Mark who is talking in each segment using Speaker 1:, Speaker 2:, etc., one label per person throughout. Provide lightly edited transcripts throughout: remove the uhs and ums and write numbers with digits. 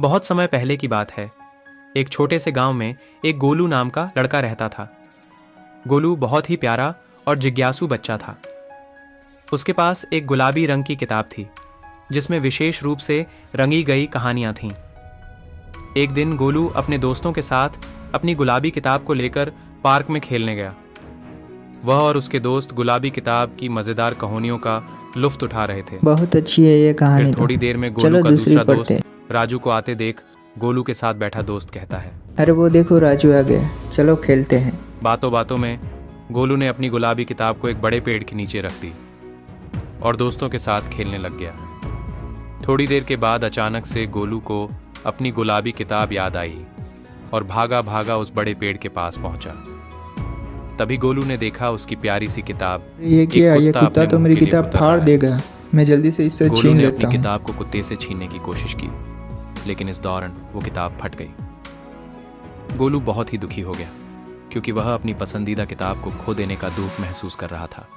Speaker 1: बहुत समय पहले की बात है। एक छोटे से गांव में एक गोलू नाम का लड़का रहता था। गोलू बहुत ही प्यारा और जिज्ञासु बच्चा था। उसके पास एक गुलाबी रंग की किताब थी जिसमें विशेष रूप से रंगी गई कहानियां थीं। एक दिन गोलू अपने दोस्तों के साथ अपनी गुलाबी किताब को लेकर पार्क में खेलने गया। वह और उसके दोस्त गुलाबी किताब की मजेदार कहानियों का लुफ्त उठा रहे थे।
Speaker 2: बहुत अच्छी है ये कहानी।
Speaker 1: फिर थोड़ी देर में गोलू
Speaker 2: चलो
Speaker 1: का
Speaker 2: दूसरी
Speaker 1: दूसरा
Speaker 2: पढ़ते।
Speaker 1: दोस्त राजू को आते देख गोलू के साथ बैठा दोस्त कहता है,
Speaker 2: अरे वो देखो राजू आ गया, चलो खेलते हैं।
Speaker 1: बातों बातों में गोलू ने अपनी गुलाबी किताब को एक बड़े पेड़ के नीचे रख दी और दोस्तों के साथ खेलने लग गया। थोड़ी देर के बाद अचानक से गोलू को अपनी गुलाबी किताब याद आई और भागा भागा उस बड़े पेड़ के पास पहुंचा। तभी गोलू ने देखा उसकी प्यारी सी किताब।
Speaker 2: ये क्या, ये कुत्ता तो मेरी किताब फाड़ देगा। मैं जल्दी से इससे
Speaker 1: गोलू
Speaker 2: छीन
Speaker 1: ने
Speaker 2: लेता
Speaker 1: अपनी
Speaker 2: हूँ।
Speaker 1: किताब को कुत्ते से छीनने की कोशिश की, लेकिन इस दौरान वो किताब फट गई। गोलू बहुत ही दुखी हो गया क्योंकि वह अपनी पसंदीदा किताब को खो देने का दुख महसूस कर रहा था।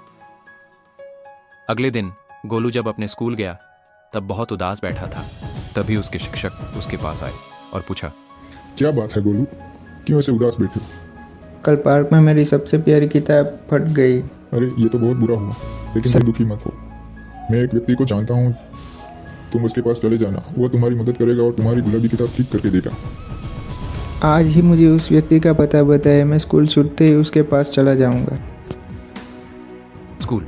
Speaker 1: अगले दिन गोलू जब अपने स्कूल गया तब बहुत उदास बैठा था। तभी उसके शिक्षक उसके पास आए और पूछा,
Speaker 3: क्या बात है गोलू, क्यों ऐसे उदास बैठे हो?
Speaker 2: कल पार्क में मेरी सबसे प्यारी किताब फट गई।
Speaker 3: अरे ये तो बहुत बुरा हुआ, लेकिन तुम दुखी मत हो। मैं एक व्यक्ति को जानता हूँ, तुम उसके पास चले जाना, वो तुम्हारी मदद करेगा और तुम्हारी गुलाबी किताब ठीक करके देगा।
Speaker 2: आज ही मुझे उस व्यक्ति का पता बताया, मैं स्कूल छूटते ही उसके पास चला जाऊंगा।
Speaker 1: स्कूल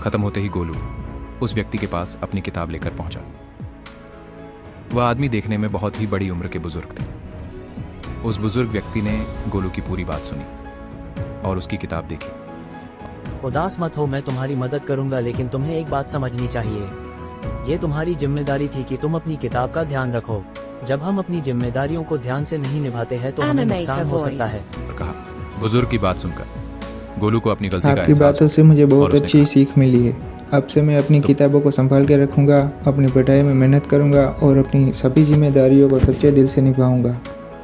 Speaker 1: खत्म होते ही गोलू उस व्यक्ति के पास अपनी किताब लेकर पहुंचा। वह आदमी देखने में बहुत ही बड़ी उम्र के बुजुर्ग थे। उस बुजुर्ग व्यक्ति ने गोलू की पूरी बात सुनी और उसकी किताब देखी।
Speaker 4: उदास मत हो, मैं तुम्हारी मदद करूंगा, लेकिन तुम्हें एक बात समझनी चाहिए। ये तुम्हारी जिम्मेदारी थी कि तुम अपनी किताब का ध्यान रखो। जब हम अपनी जिम्मेदारियों को ध्यान से नहीं निभाते हैं तो हमें नुकसान हो सकता है।
Speaker 1: और कहा। बुजुर्ग की बात सुनकर गोलू को अपनी गलती का
Speaker 2: आपकी
Speaker 1: एहसास
Speaker 2: बातों से मुझे बहुत अच्छी सीख मिली है। अब से मैं अपनी किताबों को संभाल के रखूंगा, अपनी पढ़ाई में मेहनत करूंगा और अपनी सभी जिम्मेदारियों को सच्चे दिल से निभाऊंगा।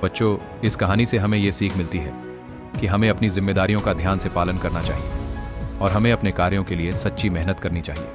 Speaker 1: बच्चों, इस कहानी से हमें ये सीख मिलती है कि हमें अपनी जिम्मेदारियों का ध्यान से पालन करना चाहिए और हमें अपने कार्यों के लिए सच्ची मेहनत करनी चाहिए।